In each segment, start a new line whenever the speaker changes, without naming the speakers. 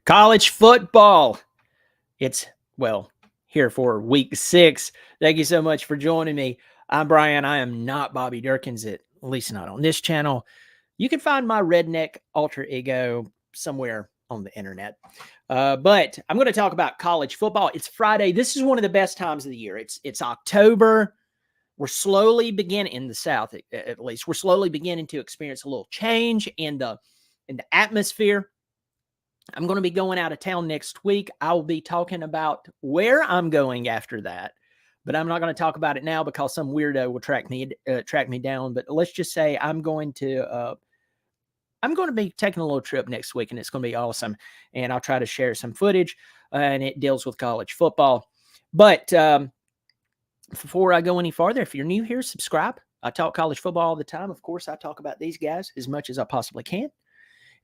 College football. It's, here for week 6. Thank you so much for joining me. I'm Brian. I am not Bobby Durkins, at least not on this channel. You can find my redneck alter ego somewhere on the internet. But I'm going to talk about college football. It's Friday. This is one of the best times of the year. It's October. We're slowly beginning, in the South at least, we're slowly beginning to experience a little change in the atmosphere. I'm going to be going out of town next week. I will be talking about where I'm going after that, but I'm not going to talk about it now because some weirdo will track me down. But let's just say I'm going to be taking a little trip next week, and it's going to be awesome. And I'll try to share some footage, and it deals with college football. But before I go any farther, if you're new here, subscribe. I talk college football all the time. Of course, I talk about these guys as much as I possibly can.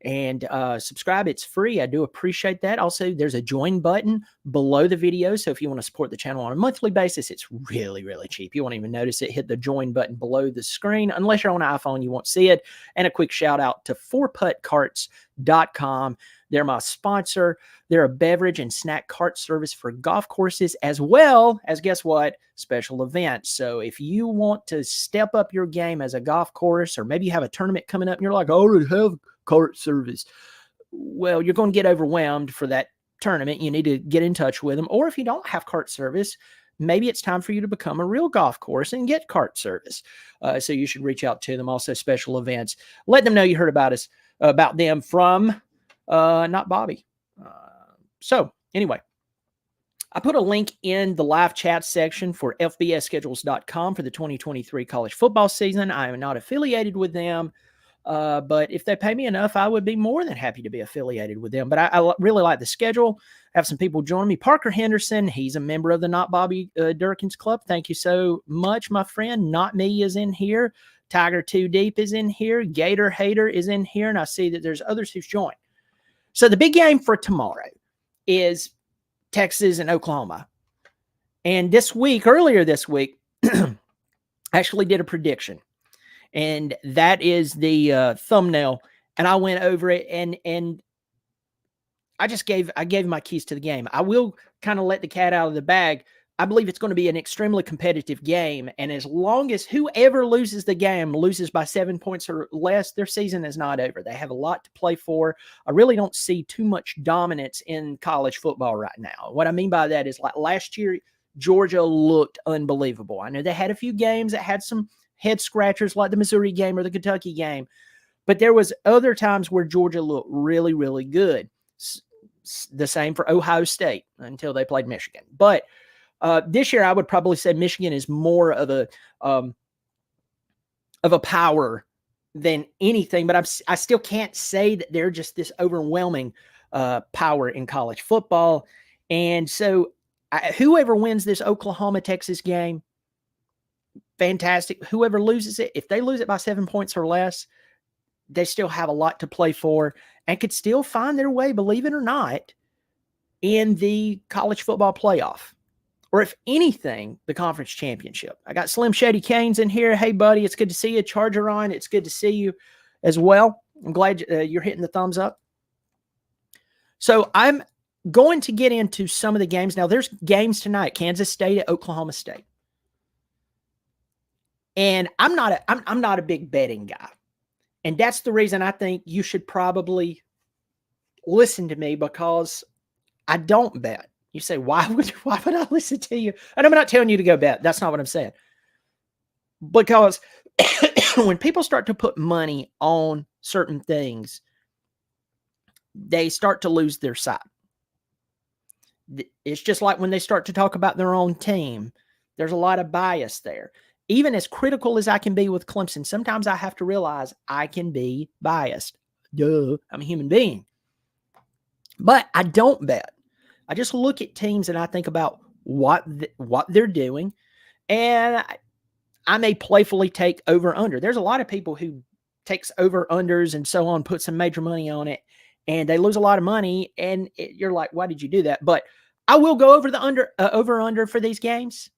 And subscribe. It's free. I do appreciate that. Also, there's a join button below the video. So if you want to support the channel on a monthly basis, it's really, really cheap. You won't even notice it. Hit the join button below the screen. Unless you're on an iPhone, you won't see it. And a quick shout out to 4puttcarts.com. They're my sponsor. They're a beverage and snack cart service for golf courses, as well as, guess what, special events. So if you want to step up your game as a golf course, or maybe you have a tournament coming up and you're like, I already have cart service. Well, you're going to get overwhelmed for that tournament. You need to get in touch with them. Or if you don't have cart service, maybe it's time for you to become a real golf course and get cart service. So you should reach out to them. Also, special events. Let them know you heard about them from not Bobby. So anyway, I put a link in the live chat section for fbsschedules.com for the 2023 college football season. I am not affiliated with them. But if they pay me enough, I would be more than happy to be affiliated with them. But I really like the schedule. I have some people join me. Parker Henderson, he's a member of the Not Bobby Durkins Club. Thank you so much, my friend. Not Me is in here. Tiger 2 Deep is in here. Gator Hater is in here. And I see that there's others who've joined. So the big game for tomorrow is Texas and Oklahoma. And earlier this week, I actually did a prediction. And that is the thumbnail. And I went over it, and I gave my keys to the game. I will kind of let the cat out of the bag. I believe it's going to be an extremely competitive game. And as long as whoever loses the game loses by 7 points or less, their season is not over. They have a lot to play for. I really don't see too much dominance in college football right now. What I mean by that is, like last year, Georgia looked unbelievable. I know they had a few games that had some head scratchers, like the Missouri game or the Kentucky game. But there was other times where Georgia looked really, really good. The same for Ohio State until they played Michigan. But this year, I would probably say Michigan is more of a power than anything. But I still can't say that they're just this overwhelming power in college football. And so whoever wins this Oklahoma-Texas game, fantastic. Whoever loses it, if they lose it by 7 points or less, they still have a lot to play for and could still find their way, believe it or not, in the college football playoff. Or if anything, the conference championship. I got Slim Shady Canes in here. Hey, buddy, it's good to see you. Charger on, it's good to see you as well. I'm glad you're hitting the thumbs up. So I'm going to get into some of the games. Now, there's games tonight, Kansas State at Oklahoma State. And I'm not a big betting guy. And that's the reason I think you should probably listen to me, because I don't bet. You say, why would I listen to you? And I'm not telling you to go bet. That's not what I'm saying. Because when people start to put money on certain things, they start to lose their sight. It's just like when they start to talk about their own team. There's a lot of bias there. Even as critical as I can be with Clemson, sometimes I have to realize I can be biased. Duh, I'm a human being. But I don't bet. I just look at teams and I think about what they're doing, and I may playfully take over-under. There's a lot of people who takes over-unders and so on, put some major money on it, and they lose a lot of money, and you're like, why did you do that? But I will go over the over-under for these games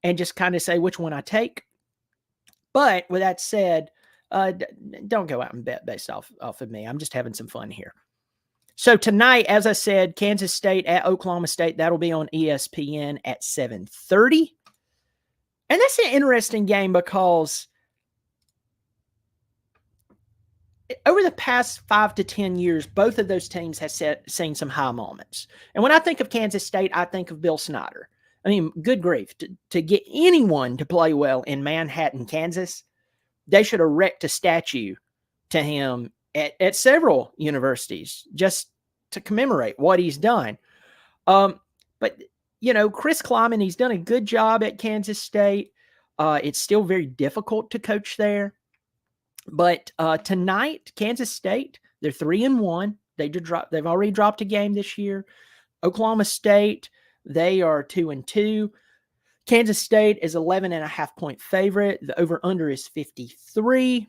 and just kind of say which one I take. But with that said, don't go out and bet based off of me. I'm just having some fun here. So tonight, as I said, Kansas State at Oklahoma State, that'll be on ESPN at 7:30. And that's an interesting game because over the past 5 to 10 years, both of those teams have seen some high moments. And when I think of Kansas State, I think of Bill Snyder. I mean, good grief, to get anyone to play well in Manhattan, Kansas, they should erect a statue to him at several universities just to commemorate what he's done. But, Chris Kleiman, he's done a good job at Kansas State. It's still very difficult to coach there. But tonight, Kansas State, they're 3-1. They've already dropped a game this year. Oklahoma State, they are 2-2. Kansas State is 11.5-point favorite. The over/under is 53.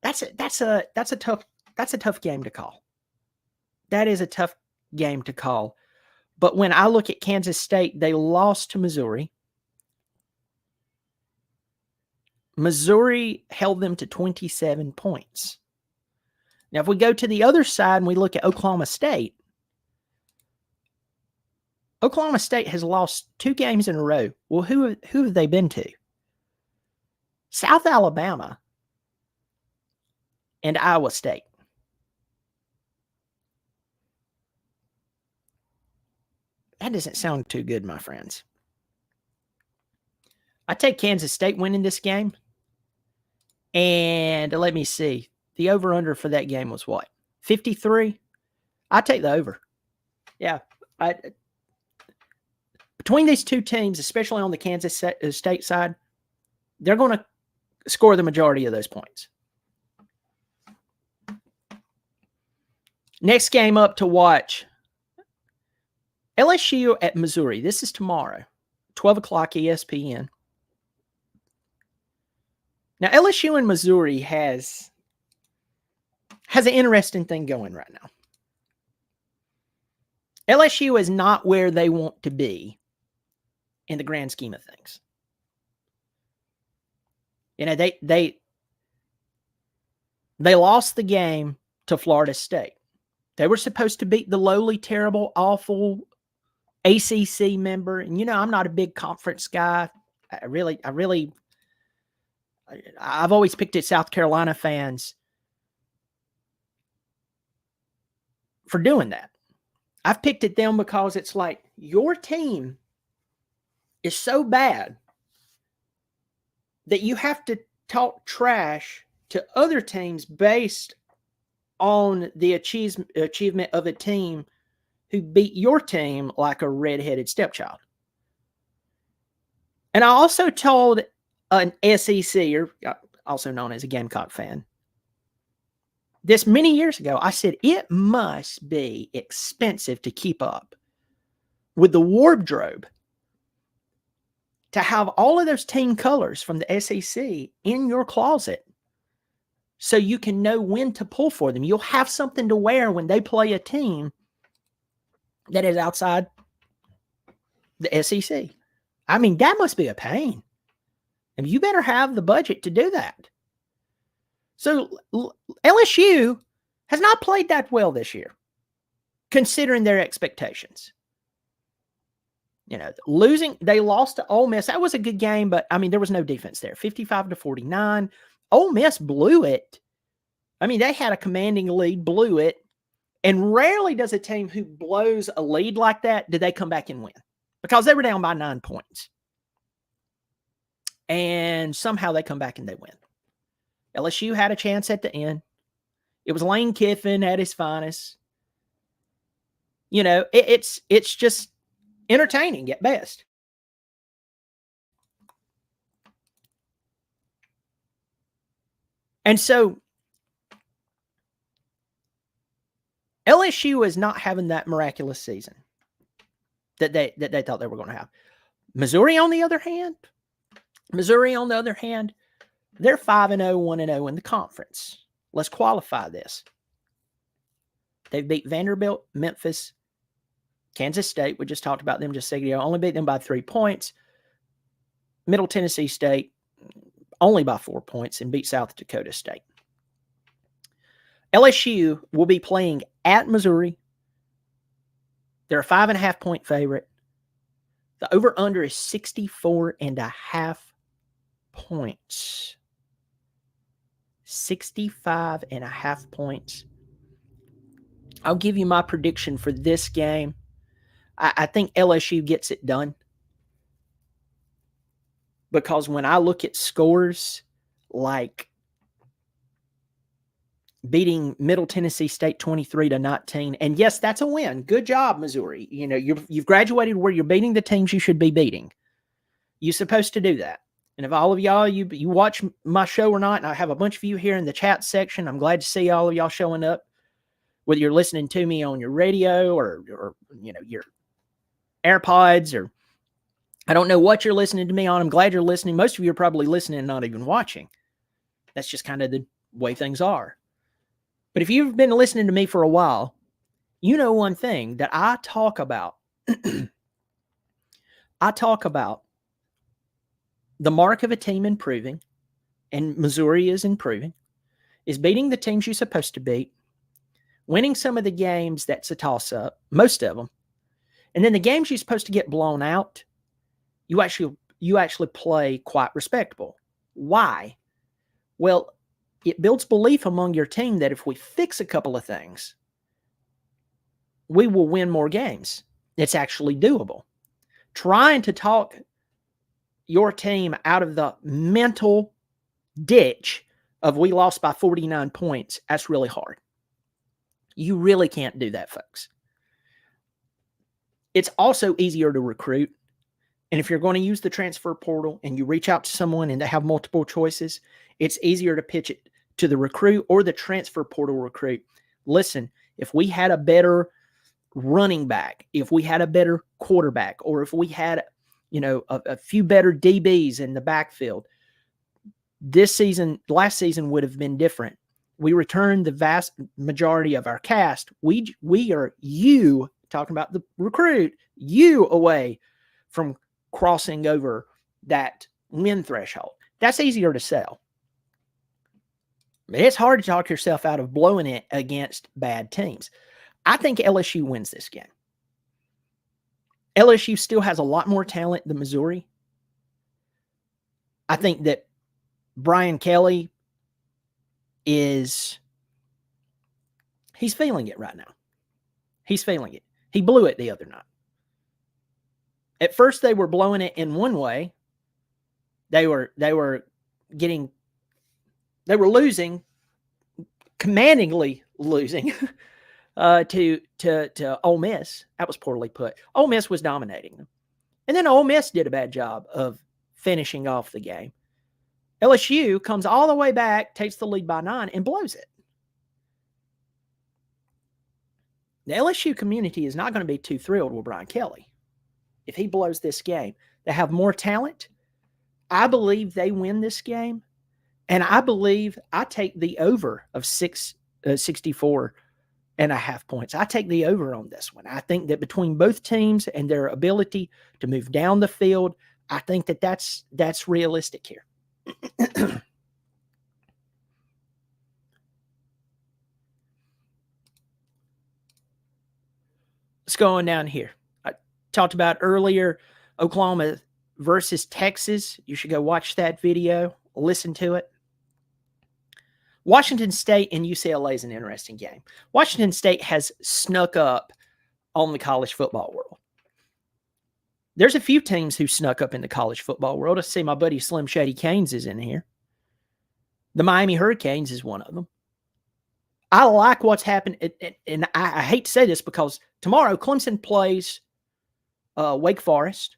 That's a tough game to call. That is a tough game to call. But when I look at Kansas State, they lost to Missouri. Missouri held them to 27 points. Now, if we go to the other side and we look at Oklahoma State has lost 2 games in a row. Well, who have they been to? South Alabama and Iowa State. That doesn't sound too good, my friends. I take Kansas State winning this game. And let me see. The over-under for that game was what? 53? I take the over. Yeah. Between these two teams, especially on the Kansas State side, they're going to score the majority of those points. Next game up to watch. LSU at Missouri. This is tomorrow. 12 o'clock ESPN. Now, LSU and Missouri has an interesting thing going right now. LSU is not where they want to be in the grand scheme of things. They lost the game to Florida State. They were supposed to beat the lowly, terrible, awful ACC member. And, I'm not a big conference guy. I've always picked at South Carolina fans for doing that. I've picked at them because it's like your team is so bad that you have to talk trash to other teams based on the achievement of a team who beat your team like a redheaded stepchild. And I also told an SEC, or also known as a Gamecock fan, this many years ago, I said, it must be expensive to keep up with the wardrobe to have all of those team colors from the SEC in your closet so you can know when to pull for them. You'll have something to wear when they play a team that is outside the SEC. I mean, that must be a pain. And you better have the budget to do that. So LSU has not played that well this year, considering their expectations. They lost to Ole Miss. That was a good game, but I mean, there was no defense there. 55-49. Ole Miss blew it. I mean, they had a commanding lead, blew it. And rarely does a team who blows a lead like that, do they come back and win? Because they were down by 9 points. And somehow they come back and they win. LSU had a chance at the end. It was Lane Kiffin at his finest. It's just entertaining at best. And so LSU is not having that miraculous season that they thought they were going to have. Missouri, on the other hand, they're 5-0, 1-0 in the conference. Let's qualify this. They've beat Vanderbilt, Memphis, Kansas State. We just talked about them just a second ago. Only beat them by 3 points. Middle Tennessee State, only by 4 points, and beat South Dakota State. LSU will be playing at Missouri. They're a 5.5-point favorite. The over-under is 64.5 points. 65.5 points. I'll give you my prediction for this game. I think LSU gets it done. Because when I look at scores like beating Middle Tennessee State 23-19, and yes, that's a win. Good job, Missouri. You know, you've graduated where you're beating the teams you should be beating. You're supposed to do that. And if all of y'all, you watch my show or not, and I have a bunch of you here in the chat section, I'm glad to see all of y'all showing up, whether you're listening to me on your radio or you know, your AirPods, or I don't know what you're listening to me on. I'm glad you're listening. Most of you are probably listening and not even watching. That's just kind of the way things are. But if you've been listening to me for a while, you know one thing that I talk about. I talk about the mark of a team improving, and Missouri is improving, is beating the teams you're supposed to beat, winning some of the games that's a toss-up, most of them, and then the games you're supposed to get blown out, you actually play quite respectable. Why? Well, it builds belief among your team that if we fix a couple of things, we will win more games. It's actually doable. Trying to talk your team out of the mental ditch of we lost by 49 points, that's really hard. You really can't do that, folks. It's also easier to recruit. And if you're going to use the transfer portal and you reach out to someone and they have multiple choices, it's easier to pitch it to the recruit or the transfer portal recruit. Listen, if we had a better running back, if we had a better quarterback, or if we had, you know, a few better DBs in the backfield, last season would have been different. We returned the vast majority of our cast. We are you, talking about the recruit, you away from crossing over that win threshold. That's easier to sell. It's hard to talk yourself out of blowing it against bad teams. I think LSU wins this game. LSU still has a lot more talent than Missouri. I think that Brian Kelly he's feeling it right now. He's feeling it. He blew it the other night. At first, they were blowing it in one way. They were losing, commandingly losing to Ole Miss. That was poorly put. Ole Miss was dominating them. And then Ole Miss did a bad job of finishing off the game. LSU comes all the way back, takes the lead by 9, and blows it. The LSU community is not going to be too thrilled with Brian Kelly if he blows this game. They have more talent. I believe they win this game. And I believe I take the over of 64.5 points. I take the over on this one. I think that between both teams and their ability to move down the field, I think that that's realistic here. Let's go on down here. I talked about earlier Oklahoma versus Texas. You should go watch that video, listen to it. Washington State and UCLA is an interesting game. Washington State has snuck up on the college football world. There's a few teams who snuck up in the college football world. I see my buddy Slim Shady Canes is in here. The Miami Hurricanes is one of them. I like what's happened, and I hate to say this because tomorrow Clemson plays Wake Forest.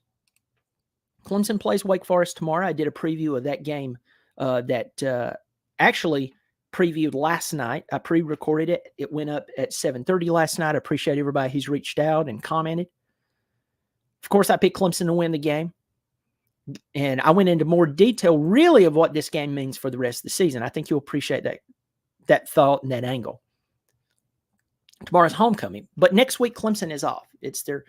Clemson plays Wake Forest tomorrow. I did a preview of that game that actually previewed last night. I pre-recorded it. It went up at 7:30 last night. I appreciate everybody who's reached out and commented. Of course, I picked Clemson to win the game. And I went into more detail really of what this game means for the rest of the season. I think you'll appreciate that thought and that angle. Tomorrow's homecoming. But next week, Clemson is off. It's their,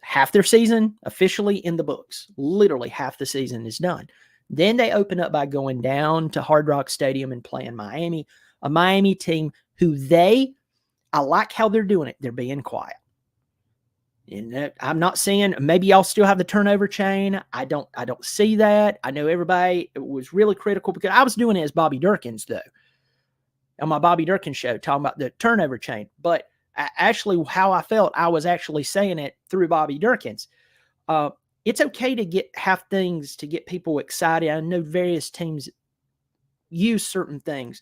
half their season officially in the books. Literally half the season is done. Then they open up by going down to Hard Rock Stadium and playing Miami, a Miami team I like how they're doing it. They're being quiet. And I'm not saying maybe y'all still have the turnover chain. I don't see that. I know everybody was really critical because I was doing it as Bobby Durkins, though, on my Bobby Durkins show, talking about the turnover chain. But actually, how I felt, I was actually saying it through Bobby Durkins. It's okay to have things to get people excited. I know various teams use certain things.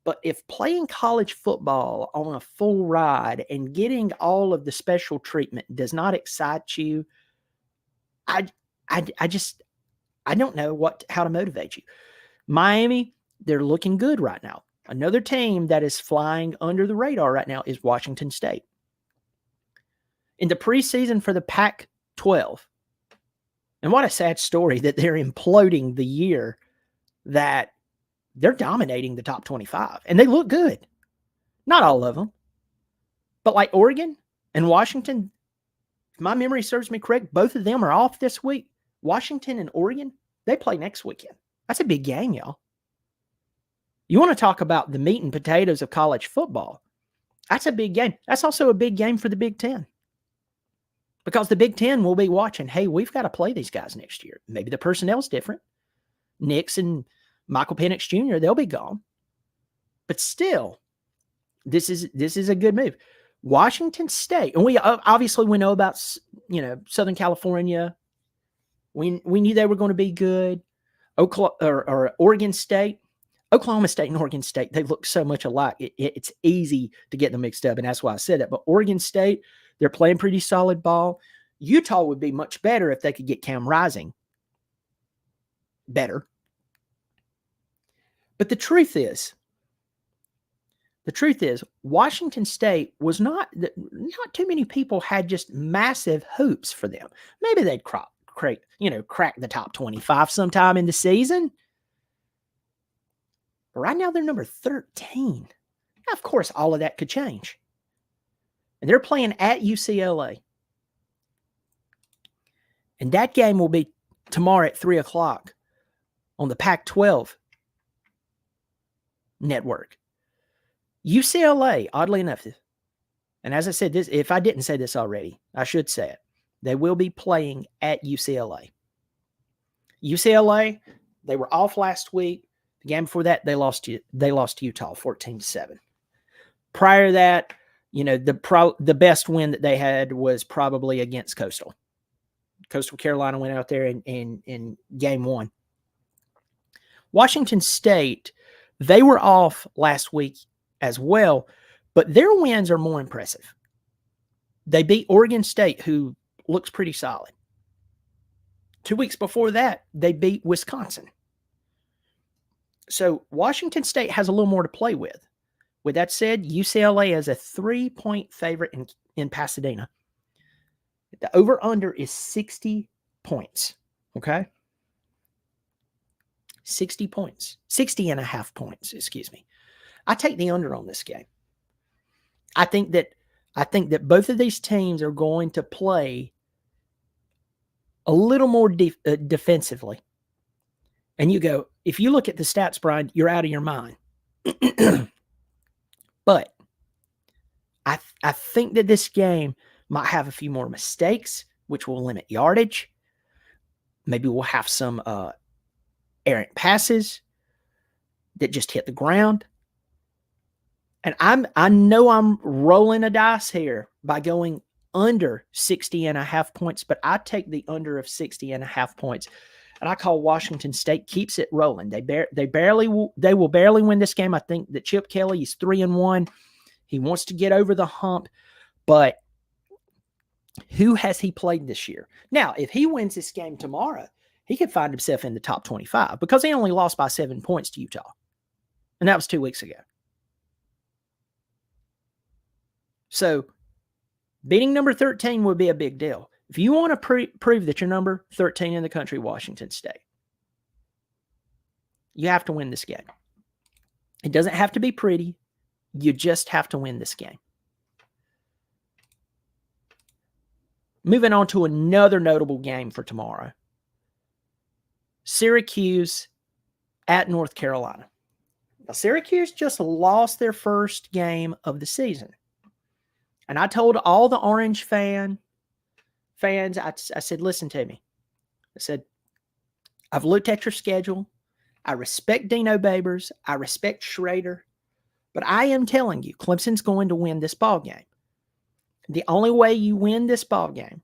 But if playing college football on a full ride and getting all of the special treatment does not excite you, I don't know how to motivate you. Miami, they're looking good right now. Another team that is flying under the radar right now is Washington State. In the preseason for the Pac-12, and what a sad story that they're imploding the year that they're dominating the top 25, and they look good. Not all of them, but like Oregon and Washington, if my memory serves me correct, both of them are off this week. Washington and Oregon, they play next weekend. That's a big game, y'all. You want to talk about the meat and potatoes of college football. That's a big game. That's also a big game for the Big Ten, because the Big Ten will be watching, hey, we've got to play these guys next year. Maybe the personnel's different. Nix and Michael Penix Jr., they'll be gone. But still, this is a good move. Washington State, and we know about, Southern California. We knew they were going to be good. Oregon State. Oklahoma State and Oregon State, they look so much alike. It's easy to get them mixed up, and that's why I said that. But Oregon State, they're playing pretty solid ball. Utah would be much better if they could get Cam Rising better. But the truth is, Washington State was not too many people had just massive hopes for them. Maybe they'd crack the top 25 sometime in the season. But right now they're number 13. Now, of course, all of that could change. And they're playing at UCLA. And that game will be tomorrow at 3 o'clock on the Pac-12 network. UCLA, oddly enough, and as I said this, if I didn't say this already, I should say it. They will be playing at UCLA. UCLA, they were off last week. The game before that, they lost to Utah 14-7. Prior to that, the best win that they had was probably against Coastal. Coastal Carolina went out there in game one. Washington State, they were off last week as well, but their wins are more impressive. They beat Oregon State, who looks pretty solid. 2 weeks before that, they beat Wisconsin. So Washington State has a little more to play with. With that said, UCLA is a 3-point favorite in Pasadena. The over-under is 60 points, okay? 60 points. 60.5 points, excuse me. I take the under on this game. I think that both of these teams are going to play a little more defensively. And you go, if you look at the stats, Brian, you're out of your mind. But I think that this game might have a few more mistakes, which will limit yardage. Maybe we'll have some errant passes that just hit the ground. And I know I'm rolling a dice here by going under 60.5 points, but I take the under of 60.5 points. And I call Washington State keeps it rolling. They will barely win this game. I think that Chip Kelly is 3-1. He wants to get over the hump, but who has he played this year? Now, if he wins this game tomorrow, he could find himself in the top 25 because he only lost by 7 points to Utah. And that was 2 weeks ago. So beating number 13 would be a big deal. If you want to prove that you're number 13 in the country, Washington State, you have to win this game. It doesn't have to be pretty. You just have to win this game. Moving on to another notable game for tomorrow. Syracuse at North Carolina. Now, Syracuse just lost their first game of the season. And I told all the Orange fans, I said, listen to me. I said, I've looked at your schedule. I respect Dino Babers. I respect Schrader. But I am telling you, Clemson's going to win this ball game. The only way you win this ball game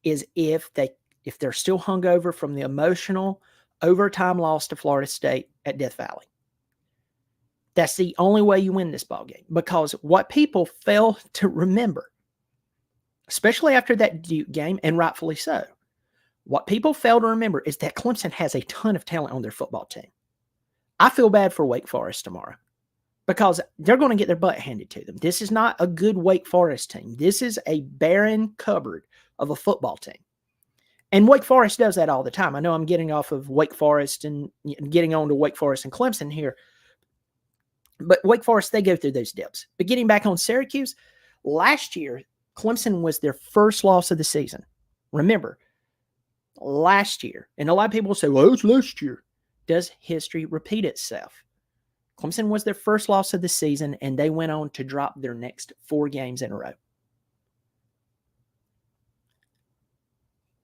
is if they're still hungover from the emotional overtime loss to Florida State at Death Valley. That's the only way you win this ball game, because what people fail to remember, especially after that Duke game, and rightfully so, what people fail to remember is that Clemson has a ton of talent on their football team. I feel bad for Wake Forest tomorrow because they're going to get their butt handed to them. This is not a good Wake Forest team. This is a barren cupboard of a football team. And Wake Forest does that all the time. I know I'm getting off of Wake Forest and getting on to Wake Forest and Clemson here. But Wake Forest, they go through those dips. But getting back on Syracuse, last year, Clemson was their first loss of the season. Remember, last year. And a lot of people say, well, it's last year. Does history repeat itself? Clemson was their first loss of the season, and they went on to drop their next 4 games in a row.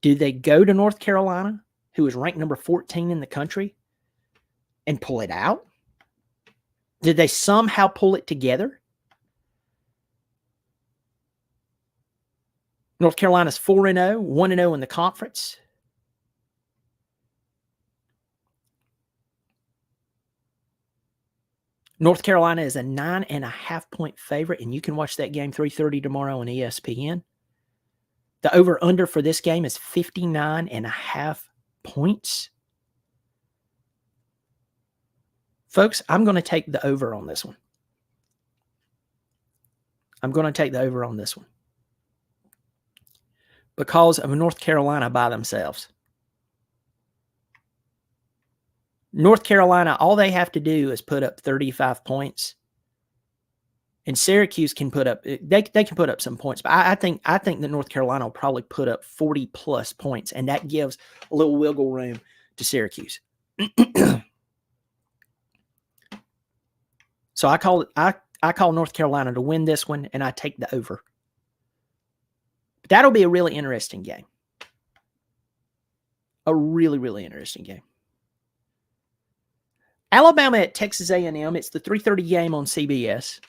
Do they go to North Carolina, who is ranked number 14 in the country, and pull it out? Did they somehow pull it together? North Carolina's 4-0, 1-0 in the conference. North Carolina is a 9.5-point favorite, and you can watch that game 3:30 tomorrow on ESPN. The over-under for this game is 59.5 points. Folks, I'm going to take the over on this one. I'm going to take the over on this one because of North Carolina by themselves. North Carolina, all they have to do is put up 35 points. And Syracuse can put up, they can put up some points. But I think that North Carolina will probably put up 40-plus points, and that gives a little wiggle room to Syracuse. So I call North Carolina to win this one, and I take the over. But that'll be a really interesting game. A really, really interesting game. Alabama at Texas A&M. It's the 3:30 game on CBS.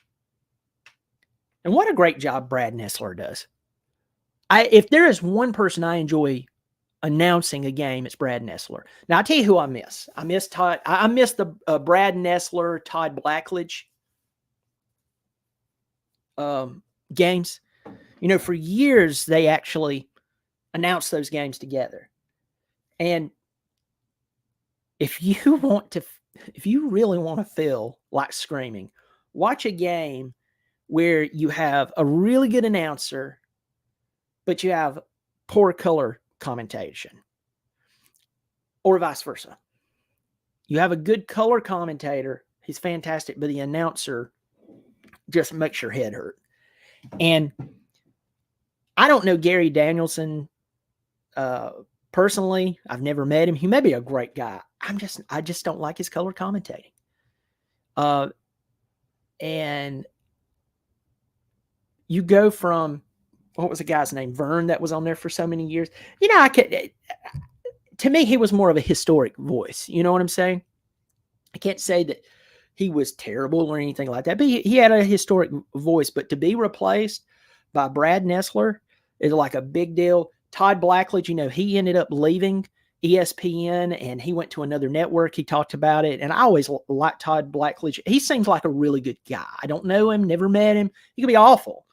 And what a great job Brad Nessler does. If there is one person I enjoy announcing a game, it's Brad Nessler. Now, I'll tell you who I miss. I miss the Brad Nessler, Todd Blackledge games. You know, for years, they actually announced those games together. And if you really want to feel like screaming, watch a game where you have a really good announcer, but you have poor color commentation, or vice versa. You have a good color commentator, he's fantastic, but the announcer just makes your head hurt. And I don't know Gary Danielson personally. I've never met him. He may be a great guy. I just don't like his color commentating. And you go from, what was the guy's name? Vern, that was on there for so many years. You know, to me, he was more of a historic voice. You know what I'm saying? I can't say that he was terrible or anything like that, but he had a historic voice. But to be replaced by Brad Nessler is like a big deal. Todd Blackledge, you know, he ended up leaving ESPN and he went to another network. He talked about it. And I always liked Todd Blackledge. He seems like a really good guy. I don't know him, never met him. He could be awful.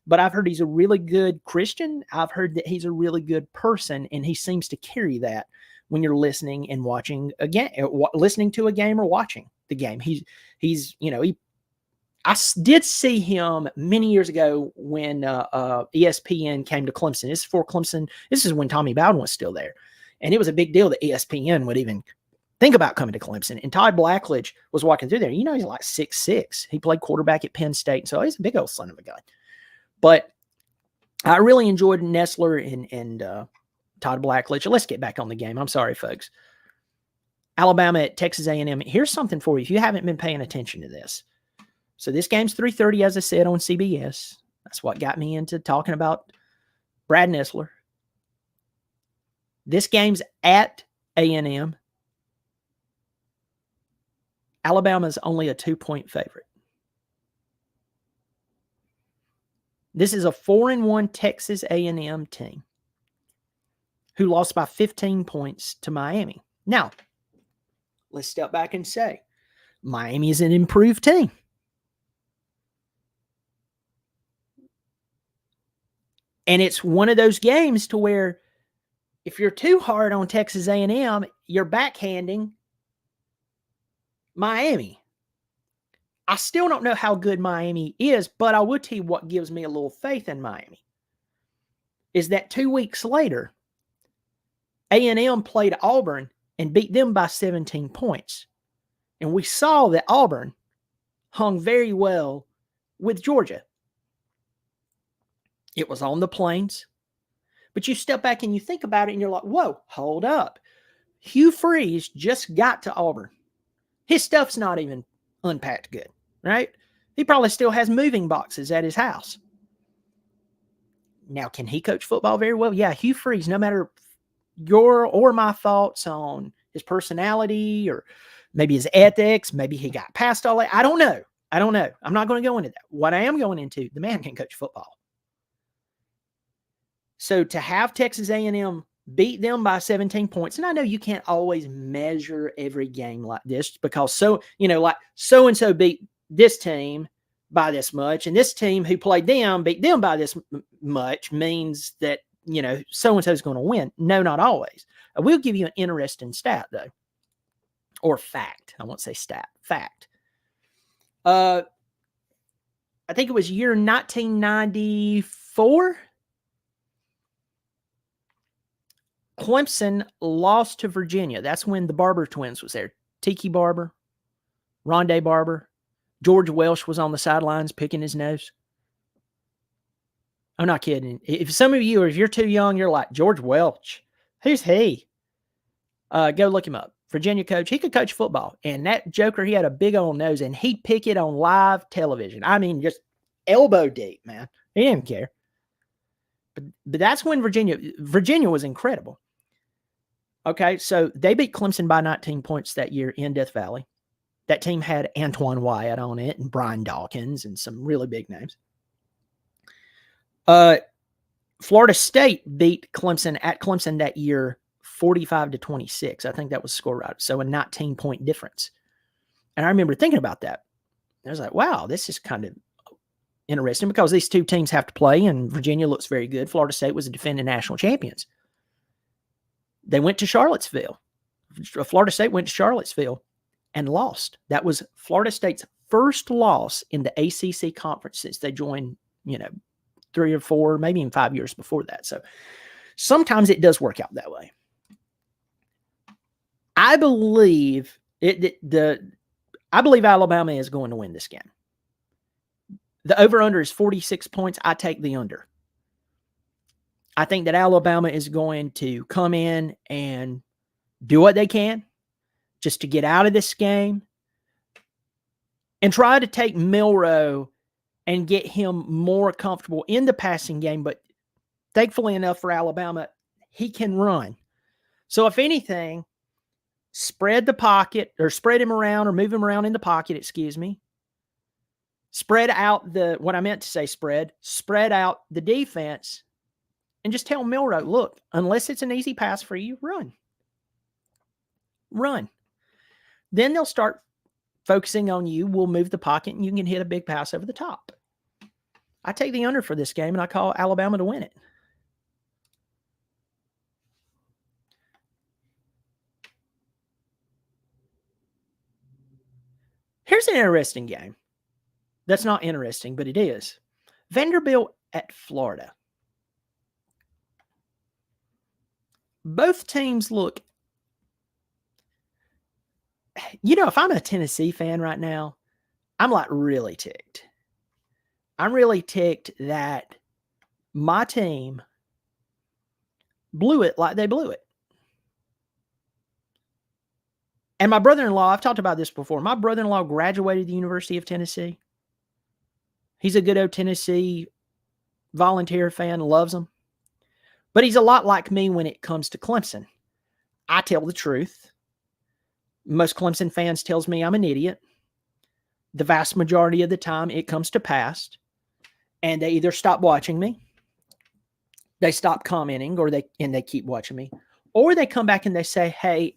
But I've heard he's a really good Christian. I've heard that he's a really good person, and he seems to carry that when you're listening and watching a game, listening to a game or watching the game. I did see him many years ago when ESPN came to Clemson. This is for Clemson. This is when Tommy Bowden was still there, and it was a big deal that ESPN would even think about coming to Clemson. And Todd Blackledge was walking through there. You know, he's like 6'6". He played quarterback at Penn State, so he's a big old son of a gun. But I really enjoyed Nessler and Todd Blackledge. Let's get back on the game. I'm sorry, folks. Alabama at Texas A&M. Here's something for you if you haven't been paying attention to this. So this game's 3:30, as I said, on CBS. That's what got me into talking about Brad Nessler. This game's at A&M. Alabama's only a 2-point favorite. This is a 4-1 Texas A&M team who lost by 15 points to Miami. Now, let's step back and say Miami is an improved team. And it's one of those games to where if you're too hard on Texas A&M, you're backhanding Miami. I still don't know how good Miami is, but I will tell you what gives me a little faith in Miami is that 2 weeks later, A&M played Auburn and beat them by 17 points. And we saw that Auburn hung very well with Georgia. It was on the plains. But you step back and you think about it and you're like, whoa, hold up. Hugh Freeze just got to Auburn. His stuff's not even unpacked good, right? He probably still has moving boxes at his house. Now, can he coach football very well? Yeah, Hugh Freeze, no matter your or my thoughts on his personality or maybe his ethics, maybe he got past all that. I don't know. I'm not going to go into that. What I am going into, the man can coach football. So to have Texas A&M beat them by 17 points, and I know you can't always measure every game like this because so-and-so beat this team by this much, and this team who played them beat them by this much means that, so-and-so is going to win. No, not always. I will give you an interesting stat, though, or fact. I won't say stat, fact. I think it was year 1994. Clemson lost to Virginia. That's when the Barber twins was there. Tiki Barber, Rondé Barber. George Welsh was on the sidelines picking his nose. I'm not kidding. If some of you, or if you're too young, you're like, George Welch, who's he? Go look him up. Virginia coach. He could coach football. And that joker, he had a big old nose, and he'd pick it on live television. I mean, just elbow deep, man. He didn't care. But that's when Virginia was incredible. Okay, so they beat Clemson by 19 points that year in Death Valley. That team had Antoine Wyatt on it and Brian Dawkins and some really big names. Florida State beat Clemson at Clemson that year 45-26. I think that was score right. So a 19-point difference. And I remember thinking about that. I was like, wow, this is kind of interesting because these two teams have to play, and Virginia looks very good. Florida State was the defending national champions. They went to Charlottesville. Florida State went to Charlottesville and lost. That was Florida State's first loss in the ACC conference since they joined, 3 or 4, maybe even 5 years before that. So sometimes it does work out that way. I believe Alabama is going to win this game. The over-under is 46 points. I take the under. I think that Alabama is going to come in and do what they can just to get out of this game and try to take Milroe and get him more comfortable in the passing game. But thankfully enough for Alabama, he can run. So if anything, spread the pocket or spread him around or move him around in the pocket, Spread out spread out the defense and just tell Milroe, look, unless it's an easy pass for you, run. Then they'll start focusing on you. We'll move the pocket and you can hit a big pass over the top. I take the under for this game and I call Alabama to win it. Here's an interesting game. That's not interesting, but it is. Vanderbilt at Florida. Both teams look, if I'm a Tennessee fan right now, I'm like really ticked. I'm really ticked that my team blew it like they blew it. And my brother-in-law, I've talked about this before. My brother-in-law graduated the University of Tennessee. He's a good old Tennessee Volunteer fan, loves them. But he's a lot like me when it comes to Clemson. I tell the truth. Most Clemson fans tells me I'm an idiot. The vast majority of the time it comes to pass. And they either stop watching me, they stop commenting, or they keep watching me. Or they come back and they say, hey,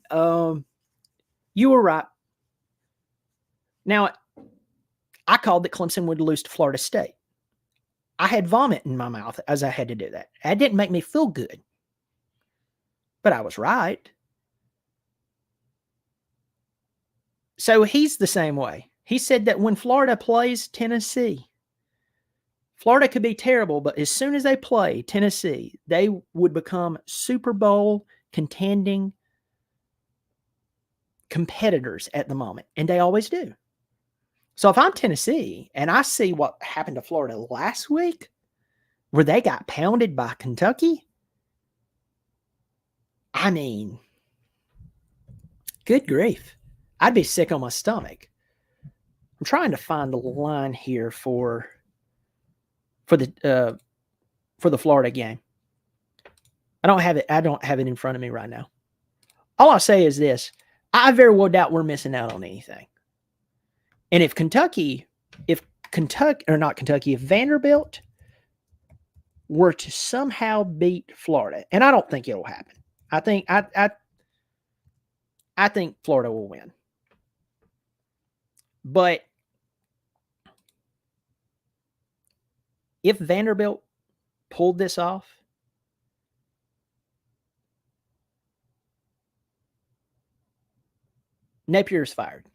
you were right. Now, I called that Clemson would lose to Florida State. I had vomit in my mouth as I had to do that. That didn't make me feel good. But I was right. So he's the same way. He said that when Florida plays Tennessee, Florida could be terrible, but as soon as they play Tennessee, they would become Super Bowl contending competitors at the moment. And they always do. So if I'm Tennessee and I see what happened to Florida last week, where they got pounded by Kentucky, I mean, good grief. I'd be sick on my stomach. I'm trying to find the line here for the Florida game. I don't have it in front of me right now. All I'll say is this. I very well doubt we're missing out on anything. And if Vanderbilt were to somehow beat Florida, and I don't think it'll happen. I think Florida will win. But if Vanderbilt pulled this off, Napier's fired.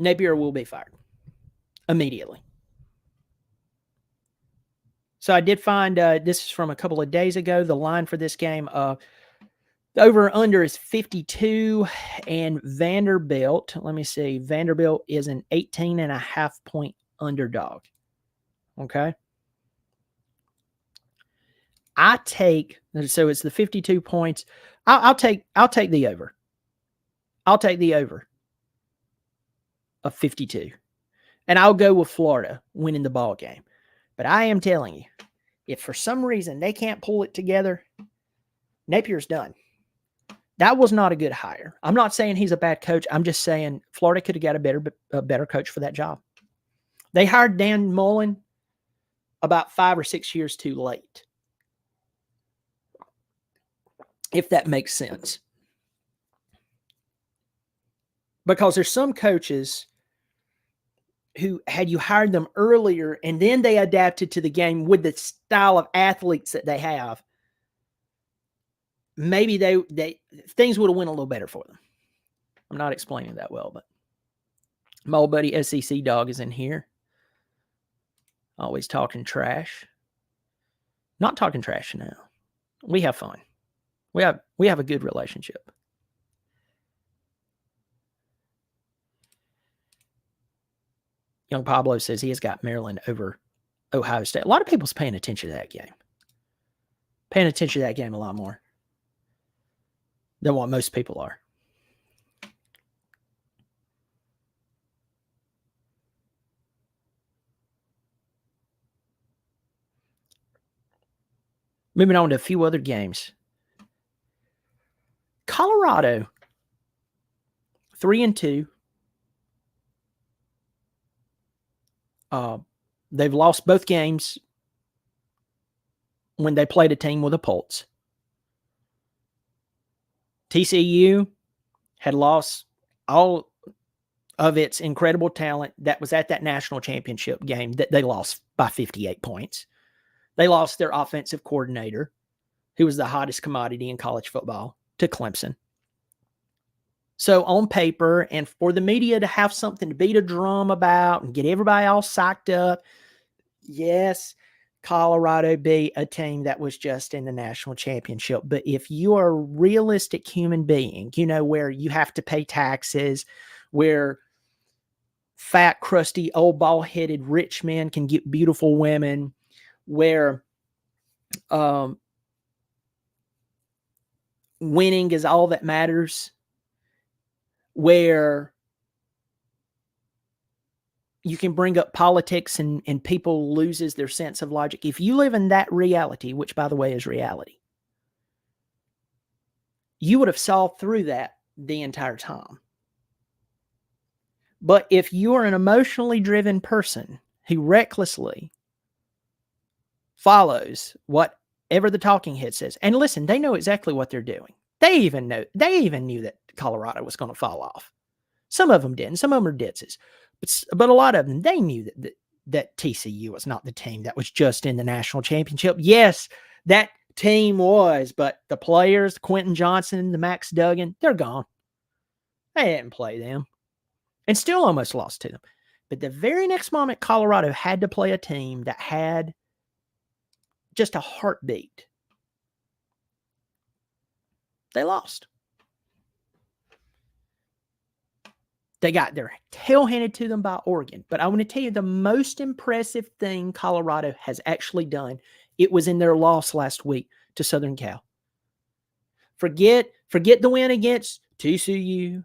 Napier will be fired immediately. So I did find, this is from a couple of days ago, the line for this game. The over under is 52, and Vanderbilt, let me see, Vanderbilt is an 18.5-point underdog. Okay. So it's the 52 points. I'll take the over. I'll take the over of 52. And I'll go with Florida winning the ball game. But I am telling you, if for some reason they can't pull it together, Napier's done. That was not a good hire. I'm not saying he's a bad coach. I'm just saying Florida could have got a better coach for that job. They hired Dan Mullen about 5 or 6 years too late, if that makes sense. Because there's some coaches who, had you hired them earlier and then they adapted to the game with the style of athletes that they have, maybe they things would have went a little better for them. I'm not explaining that well, but my old buddy SEC Dog is in here. Always talking trash. Not talking trash now. We have fun. We have a good relationship. Young Pablo says he has got Maryland over Ohio State. A lot of people's paying attention to that game. Paying attention to that game a lot more than what most people are. Moving on to a few other games. Colorado, 3-2. They've lost both games when they played a team with a pulse. TCU had lost all of its incredible talent that was at that national championship game that they lost by 58 points. They lost their offensive coordinator, who was the hottest commodity in college football, to Clemson. So on paper, and for the media to have something to beat a drum about and get everybody all psyched up, yes, Colorado beat a team that was just in the national championship. But if you are a realistic human being, you know, where you have to pay taxes, where fat, crusty, old bald-headed rich men can get beautiful women, where winning is all that matters, where you can bring up politics and people loses their sense of logic. If you live in that reality, which by the way is reality, you would have saw through that the entire time. But if you are an emotionally driven person who recklessly follows whatever the talking head says, and listen, they know exactly what they're doing. They even knew that Colorado was going to fall off. Some of them didn't. Some of them are ditzes. But a lot of them, they knew that TCU was not the team that was just in the national championship. Yes, that team was, but the players, Quentin Johnson, the Max Duggan, they're gone. They didn't play them and still almost lost to them. But the very next moment, Colorado had to play a team that had just a heartbeat. They lost. They got their tail handed to them by Oregon. But I want to tell you the most impressive thing Colorado has actually done. It was in their loss last week to Southern Cal. Forget the win against TCU.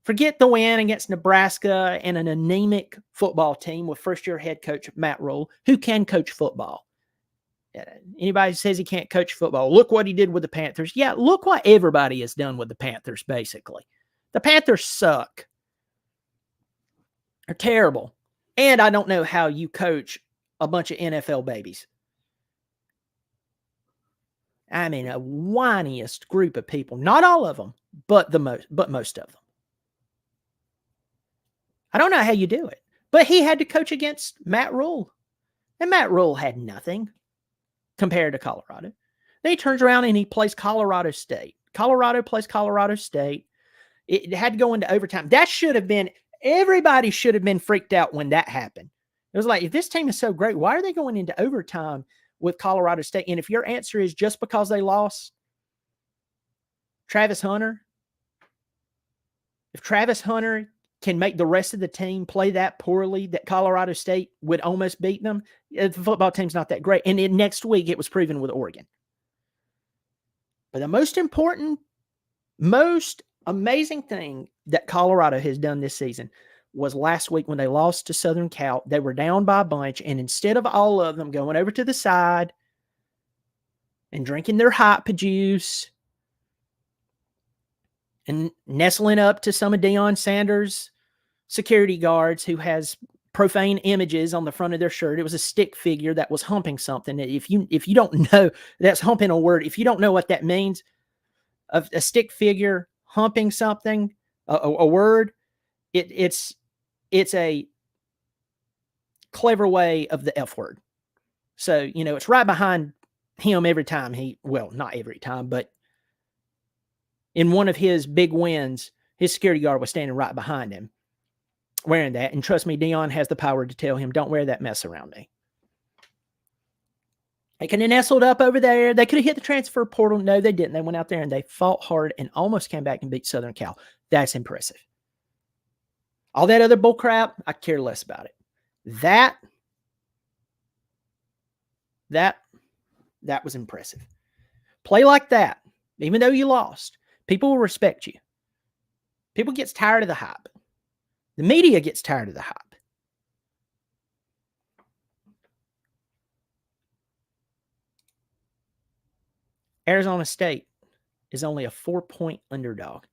Forget the win against Nebraska and an anemic football team with first-year head coach Matt Rule, who can coach football. Anybody says he can't coach football, look what he did with the Panthers. Yeah, look what everybody has done with the Panthers, basically. The Panthers suck. They're terrible. And I don't know how you coach a bunch of NFL babies. I mean, a whiniest group of people. Not all of them, but most of them. I don't know how you do it. But he had to coach against Matt Rule. And Matt Rule had nothing compared to Colorado. Then he turns around and he plays Colorado State. Colorado plays Colorado State. It had to go into overtime. That should have been, everybody should have been freaked out when that happened. It was like, if this team is so great, why are they going into overtime with Colorado State? And if your answer is just because they lost Travis Hunter, if Travis Hunter can make the rest of the team play that poorly that Colorado State would almost beat them, the football team's not that great. And next week, it was proven with Oregon. But the most important, most amazing thing that Colorado has done this season was last week when they lost to Southern Cal. They were down by a bunch, and instead of all of them going over to the side and drinking their hot juice and nestling up to some of Deion Sanders' security guards who has profane images on the front of their shirt. It was a stick figure that was humping something. If you don't know, that's humping a word. If you don't know what that means, a stick figure humping something, a word, it's a clever way of the F word. So, it's right behind him every time not every time, but in one of his big wins, his security guard was standing right behind him wearing that. And trust me, Deion has the power to tell him, don't wear that mess around me. They could have nestled up over there. They could have hit the transfer portal. No, they didn't. They went out there and they fought hard and almost came back and beat Southern Cal. That's impressive. All that other bull crap, I care less about it. That was impressive. Play like that, even though you lost. People will respect you. People gets tired of the hype. The media gets tired of the hype. Arizona State is only a 4-point underdog.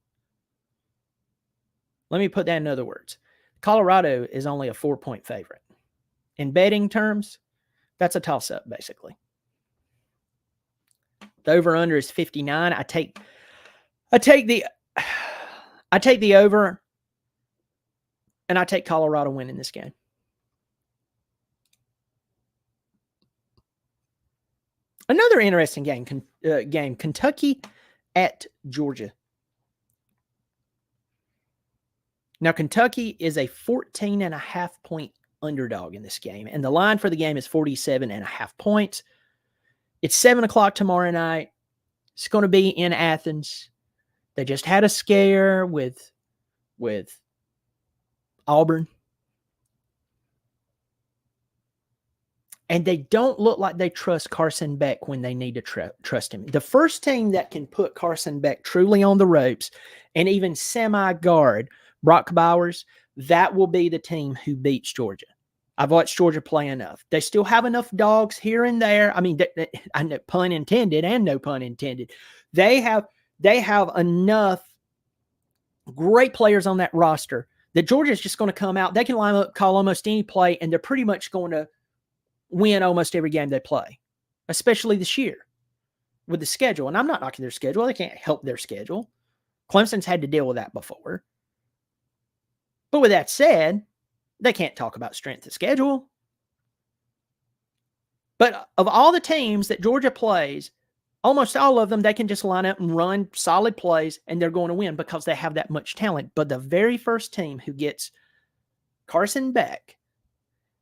Let me put that in other words. Colorado is only a 4-point favorite. In betting terms, that's a toss-up, basically. The over-under is 59. I take the over, and I take Colorado winning this game. Another interesting game, Kentucky at Georgia. Now, Kentucky is a 14.5-point underdog in this game, and the line for the game is 47.5 points. It's 7 o'clock tomorrow night. It's going to be in Athens. They just had a scare with Auburn. And they don't look like they trust Carson Beck when they need to trust him. The first team that can put Carson Beck truly on the ropes and even semi-guard Brock Bowers, that will be the team who beats Georgia. I've watched Georgia play enough. They still have enough dogs here and there. I mean, I know, pun intended and no pun intended. They have enough great players on that roster that Georgia's just going to come out. They can line up, call almost any play, and they're pretty much going to win almost every game they play, especially this year with the schedule. And I'm not knocking their schedule. They can't help their schedule. Clemson's had to deal with that before. But with that said, they can't talk about strength of schedule. But of all the teams that Georgia plays, almost all of them, they can just line up and run solid plays, and they're going to win because they have that much talent. But the very first team who gets Carson Beck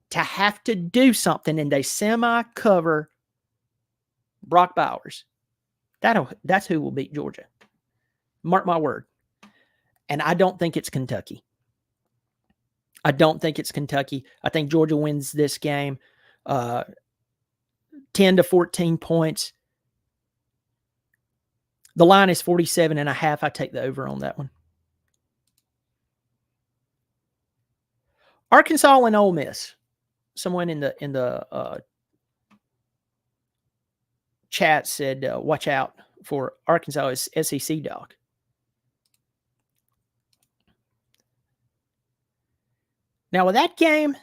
to have to do something and they semi-cover Brock Bowers, that's who will beat Georgia. Mark my word. And I don't think it's Kentucky. I think Georgia wins this game 10 to 14 points. The line is 47.5. I take the over on that one. Arkansas and Ole Miss. Someone in the chat said, watch out for Arkansas' SEC dog. Now, with that game,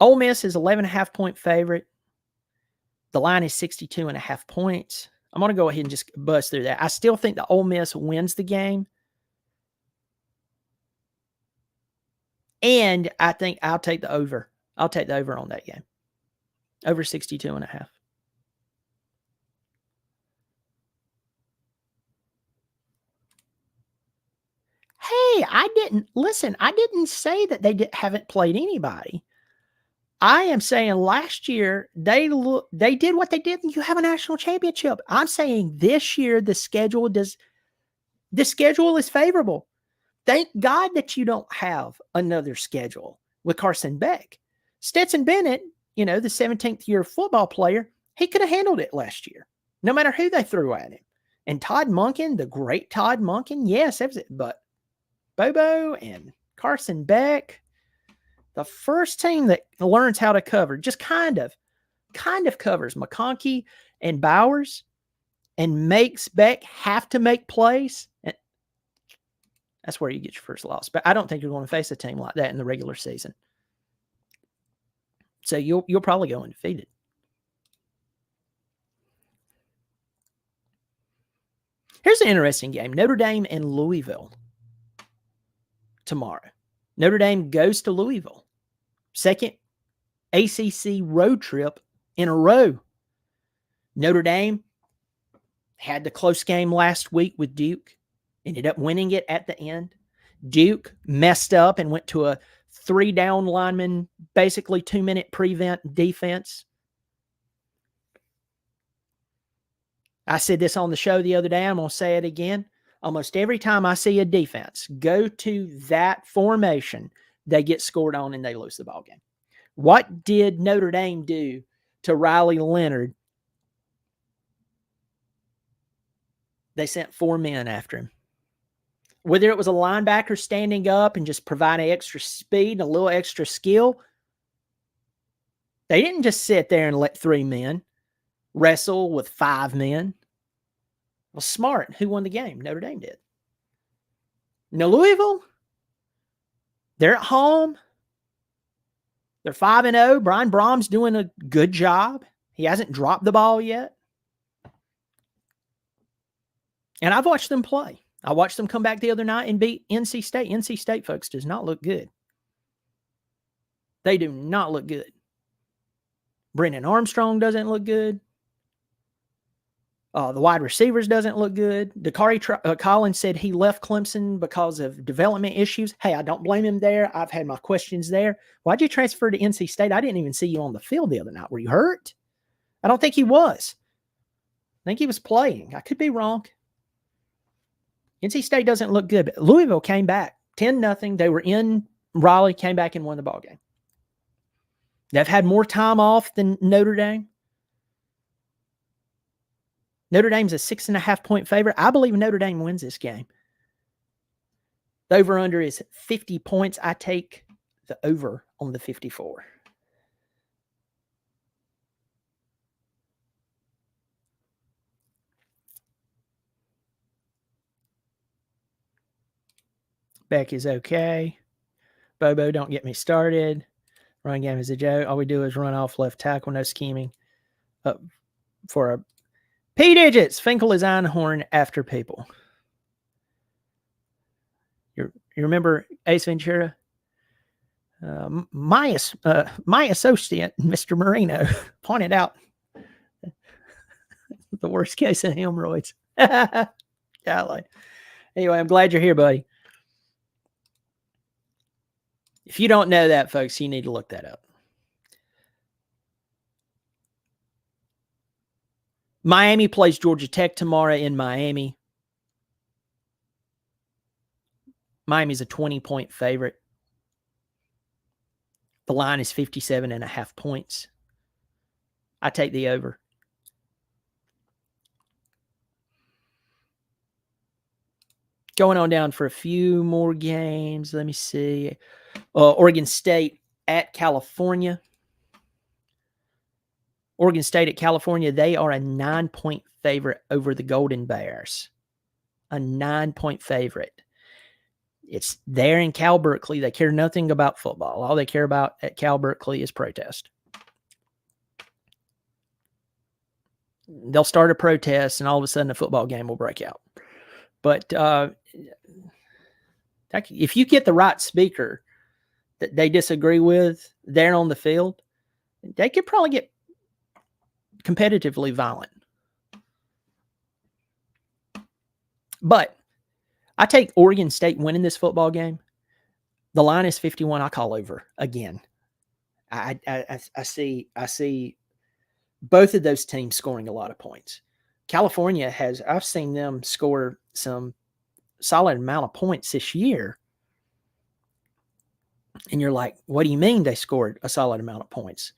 Ole Miss is 11.5 point favorite. The line is 62.5 points. I'm going to go ahead and just bust through that. I still think the Ole Miss wins the game. And I think I'll take the over. I'll take the over on that game. Over 62.5. Hey, I didn't say that they haven't played anybody. I am saying last year they did what they did. You have a national championship. I'm saying this year the schedule is favorable. Thank God that you don't have another schedule with Carson Beck. Stetson Bennett, the 17th year football player, he could have handled it last year, no matter who they threw at him. And Todd Monken, the great Todd Monken, yes, but Bobo and Carson Beck, the first team that learns how to cover, just kind of covers McConkey and Bowers and makes Beck have to make plays. And that's where you get your first loss. But I don't think you're going to face a team like that in the regular season. So you'll probably go undefeated. Here's an interesting game. Notre Dame and Louisville tomorrow. Notre Dame goes to Louisville. Second ACC road trip in a row. Notre Dame had the close game last week with Duke. Ended up winning it at the end. Duke messed up and went to a 3-down lineman, basically 2-minute prevent defense. I said this on the show the other day. I'm going to say it again. Almost every time I see a defense go to that formation, they get scored on and they lose the ball game. What did Notre Dame do to Riley Leonard? They sent 4 men after him. Whether it was a linebacker standing up and just providing extra speed and a little extra skill, they didn't just sit there and let 3 men wrestle with 5 men. Well, smart. Who won the game? Notre Dame did. Now, Louisville, they're at home. They're 5-0. Brian Brom's doing a good job. He hasn't dropped the ball yet. And I've watched them play. I watched them come back the other night and beat NC State. NC State, folks, does not look good. They do not look good. Brendan Armstrong doesn't look good. The wide receivers doesn't look good. Dakari Collins said he left Clemson because of development issues. Hey, I don't blame him there. I've had my questions there. Why'd you transfer to NC State? I didn't even see you on the field the other night. Were you hurt? I don't think he was. I think he was playing. I could be wrong. NC State doesn't look good, but Louisville came back 10-0. They were in Raleigh, came back and won the ball game. They've had more time off than Notre Dame. Notre Dame's a 6.5-point favorite. I believe Notre Dame wins this game. The over-under is 50 points. I take the over on the 54. Beck is okay. Bobo, don't get me started. Run game is a joke. All we do is run off left tackle, no scheming. For a P digits, Finkel is Einhorn after people. You remember Ace Ventura? My associate, Mr. Marino, pointed out the worst case of hemorrhoids. Golly. Anyway, I'm glad you're here, buddy. If you don't know that, folks, you need to look that up. Miami plays Georgia Tech tomorrow in Miami. Miami's a 20-point favorite. The line is 57.5 points. I take the over. Going on down for a few more games. Let me see. Oregon State at California. Oregon State at California, they are a 9-point favorite over the Golden Bears. A 9-point favorite. It's there in Cal Berkeley. They care nothing about football. All they care about at Cal Berkeley is protest. They'll start a protest, and all of a sudden a football game will break out. But if you get the right speaker that they disagree with there on the field, they could probably get competitively violent. But I take Oregon State winning this football game. The line is 51. I call over again. I see both of those teams scoring a lot of points. California I've seen them score some solid amount of points this year. And you're like, what do you mean they scored a solid amount of points?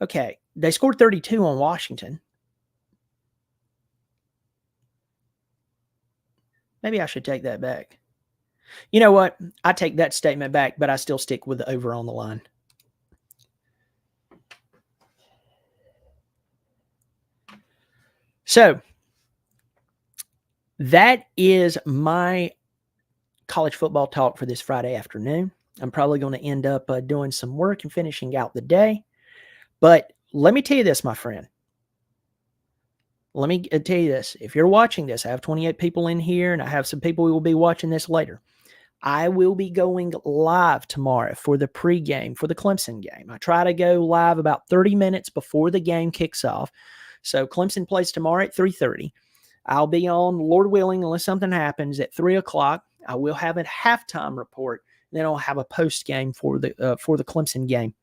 Okay, they scored 32 on Washington. Maybe I should take that back. You know what? I take that statement back, but I still stick with the over on the line. So that is my college football talk for this Friday afternoon. I'm probably going to end up doing some work and finishing out the day. But let me tell you this, my friend. Let me tell you this. If you're watching this, I have 28 people in here, and I have some people who will be watching this later. I will be going live tomorrow for the pregame for the Clemson game. I try to go live about 30 minutes before the game kicks off. So Clemson plays tomorrow at 3:30. I'll be on, Lord willing, unless something happens, at 3 o'clock. I will have a halftime report. Then I'll have a post game for the Clemson game.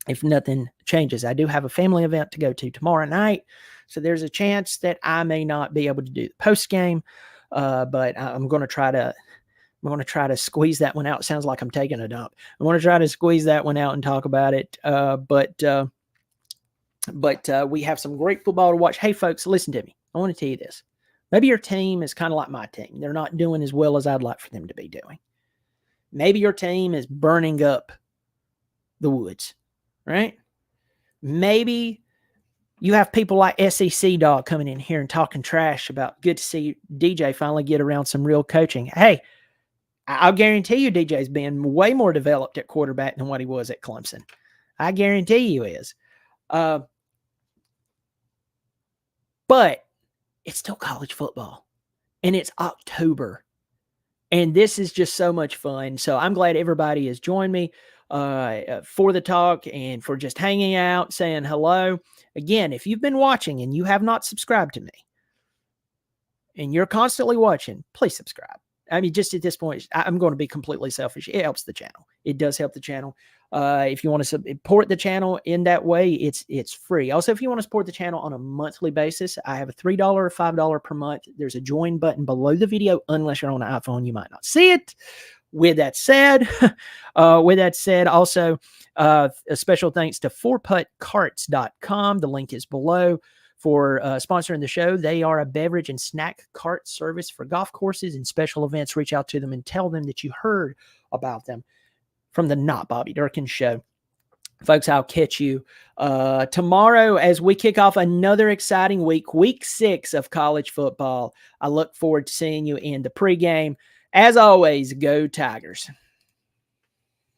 If nothing changes, I do have a family event to go to tomorrow night, so there's a chance that I may not be able to do the post game. But I'm going to try to squeeze that one out. Sounds like I'm taking a dump. I want to try to squeeze that one out and talk about it. But we have some great football to watch. Hey, folks, listen to me. I want to tell you this. Maybe your team is kind of like my team. They're not doing as well as I'd like for them to be doing. Maybe your team is burning up the woods, right? Maybe you have people like SEC Dog coming in here and talking trash about good to see DJ finally get around some real coaching. Hey, I'll guarantee you DJ's been way more developed at quarterback than what he was at Clemson. I guarantee you is. But it's still college football, and it's October, and this is just so much fun. So I'm glad everybody has joined me for the talk and for just hanging out, saying hello. Again, if you've been watching and you have not subscribed to me, and you're constantly watching, please subscribe. I mean, just at this point, I'm going to be completely selfish. It helps the channel. It does help the channel. If you want to support the channel in that way, it's free. Also, if you want to support the channel on a monthly basis, I have a $3 or $5 per month. There's a join button below the video. Unless you're on an iPhone, you might not see it. with that said, also a special thanks to fourputtcarts.com. The link is below for sponsoring the show. They are a beverage and snack cart service for golf courses and special events. Reach out to them and tell them that you heard about them from the Not Bobby Durkin Show. Folks, I'll catch you tomorrow as we kick off another exciting week 6 of college football. I look forward to seeing you in the pregame. As always, go Tigers.